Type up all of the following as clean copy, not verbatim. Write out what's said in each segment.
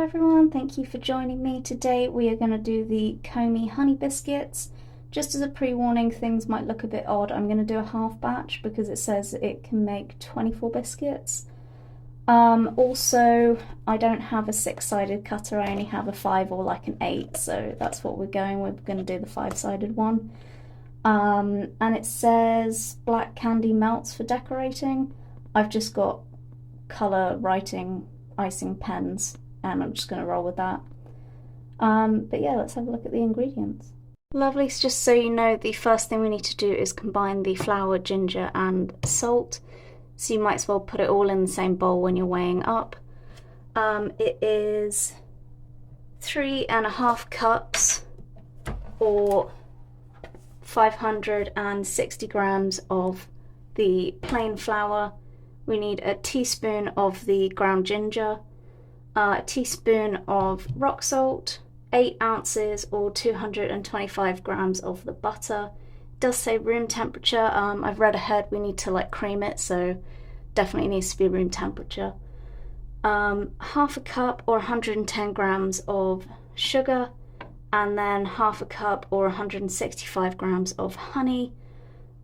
everyone, thank you for joining me. Today we are going to do the Combee honey biscuits. Just as a pre-warning, things might look a bit odd. I'm going to do a half batch because it says it can make 24 biscuits. Also, I don't have a 6-sided cutter, I only have a 5 or like an 8, so that's what we're going with. We're going to do the 5-sided one. And it says black candy melts for decorating. I've just got colour writing icing pens and I'm just going to roll with that. But yeah, let's have a look at the ingredients. Lovely, so just so you know, the first thing we need to do is combine the flour, ginger and salt. So you might as well put it all in the same bowl when you're weighing up. It is 3.5 cups or 560 grams of the plain flour. We need a teaspoon of the ground ginger, a teaspoon of rock salt, 8 ounces or 225 grams of the butter. It does say room temperature. I've read ahead, we need to like cream it, so definitely needs to be room temperature. Half a cup or 110 grams of sugar, and then half a cup or 165 grams of honey.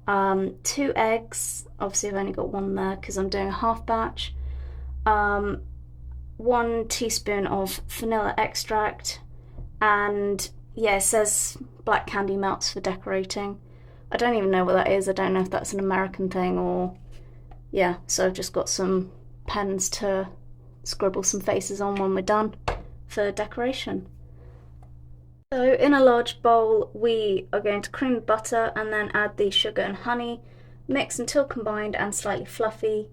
2 eggs, obviously I've only got one there because I'm doing a half batch. 1 teaspoon of vanilla extract, and yeah, it says black candy melts for decorating. I don't even know what that is. I don't know if that's an American thing or yeah, so I've just got some pens to scribble some faces on when we're done for decoration. So in a large bowl we are going to cream the butter and then add the sugar and honey, mix until combined and slightly fluffy,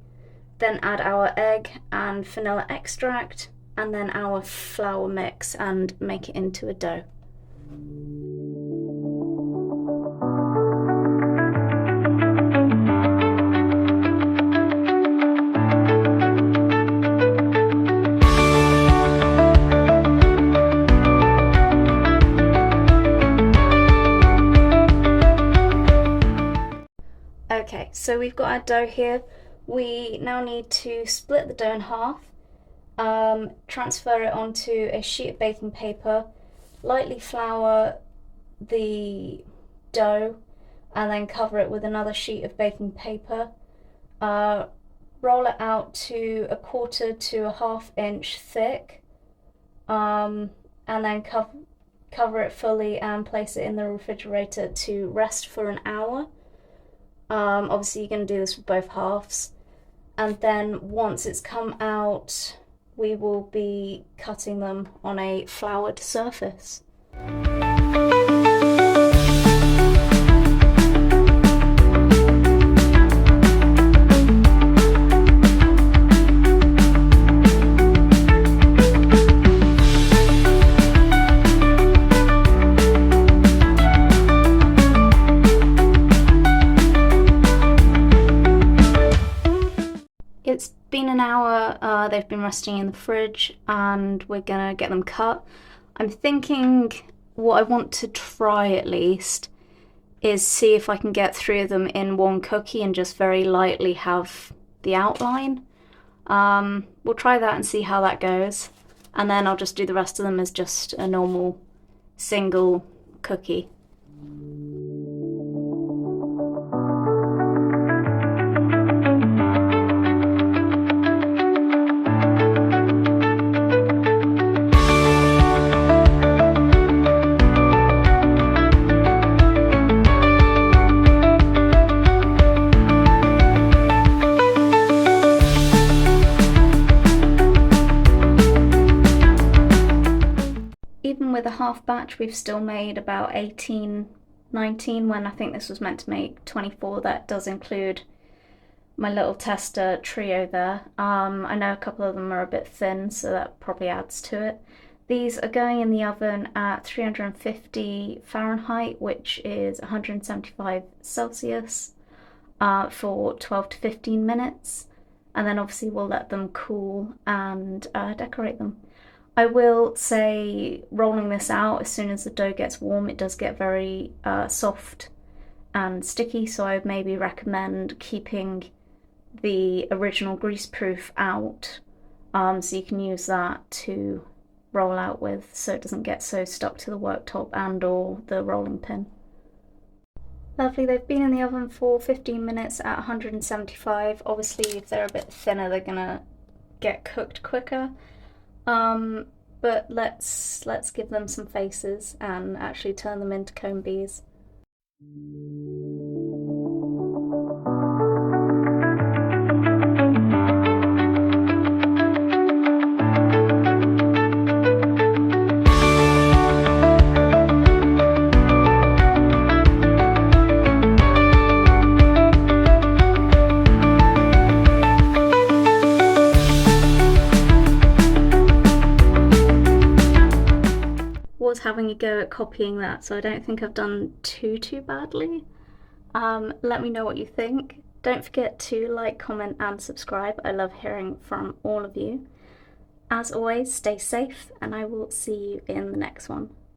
then add our egg and vanilla extract and then our flour mix and make it into a dough. Okay, so we've got our dough here. We now need to split the dough in half, transfer it onto a sheet of baking paper, lightly flour the dough and then cover it with another sheet of baking paper, roll it out to 1/4 to 1/2 inch thick, and then cover it fully and place it in the refrigerator to rest for an hour. Obviously you're going to do this for both halves, and then once it's come out we will be cutting them on a floured surface. It's been an hour, they've been resting in the fridge and we're gonna get them cut. I'm thinking what I want to try at least is see if I can get 3 of them in one cookie and just very lightly have the outline. We'll try that and see how that goes, and then I'll just do the rest of them as just a normal single cookie. Even with a half batch, we've still made about 18, 19, when I think this was meant to make 24. That does include my little tester trio there. I know a couple of them are a bit thin, so that probably adds to it. These are going in the oven at 350 Fahrenheit, which is 175 Celsius, for 12 to 15 minutes. And then obviously we'll let them cool and decorate them. I will say, rolling this out, as soon as the dough gets warm, it does get very soft and sticky, so I would maybe recommend keeping the original greaseproof out, so you can use that to roll out with so it doesn't get so stuck to the worktop and or the rolling pin. Lovely, they've been in the oven for 15 minutes at 175. Obviously, if they're a bit thinner, they're gonna get cooked quicker. But let's give them some faces and actually turn them into Combees. Was having a go at copying that, so I don't think I've done too badly. Let me know what you think. Don't forget to like, comment and subscribe. I love hearing from all of you. As always, stay safe and I will see you in the next one.